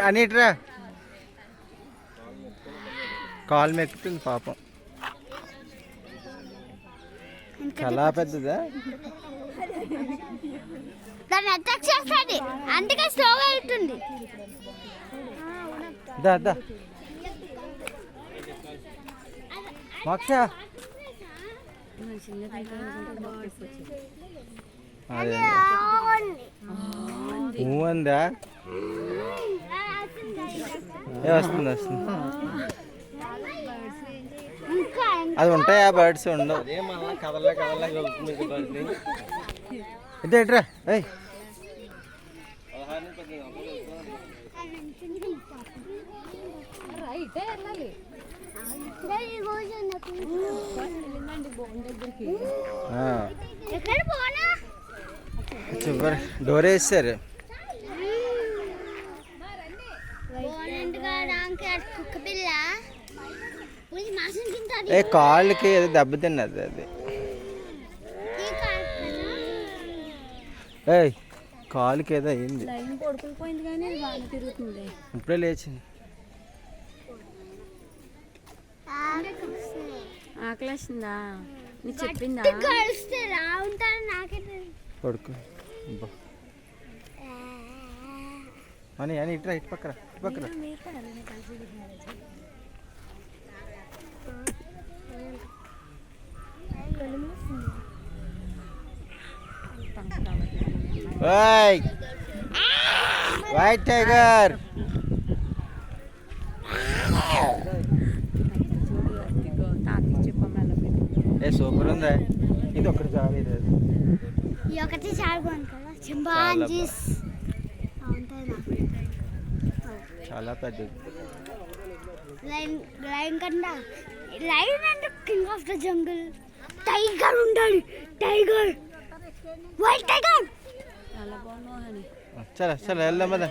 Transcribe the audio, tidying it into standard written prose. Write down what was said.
అనిట్రా కాలు మెక్కుతుంది పాపం. చాలా పెద్దదా, దాన్ని అటాక్ చేస్తుంది, అందుకే స్లోగా వెళ్తుంది. దా మోక్ష ఉందా వస్తుంది. అది ఉంటాయా బర్డ్స్? ఉండవు. ఇట్రా చివరి డోర్ వేసారు. కాళ్ళకి అది దెబ్బతిన్నది. అది కాలుకి ఏదో అయింది. ఇప్పుడే లేచింది. ఆకలేసిందా? నీకు చెప్పిందా? పడుకో అని ఇట్రా, ఇటు పక్కన వైట్ టైగర్. సూపర్ ఉందా? ఇది ఒకటి చాలు. ఇది ఒకటి చాలు కదా. చింపాంజీస్ చాలా పెద్దది. లైన్ కన్నా లైన్ అంటే king of the jungle. Tiger ఉండాలి, టైగర్, వైట్ టైగర్. చలో వెళ్దాం కదా.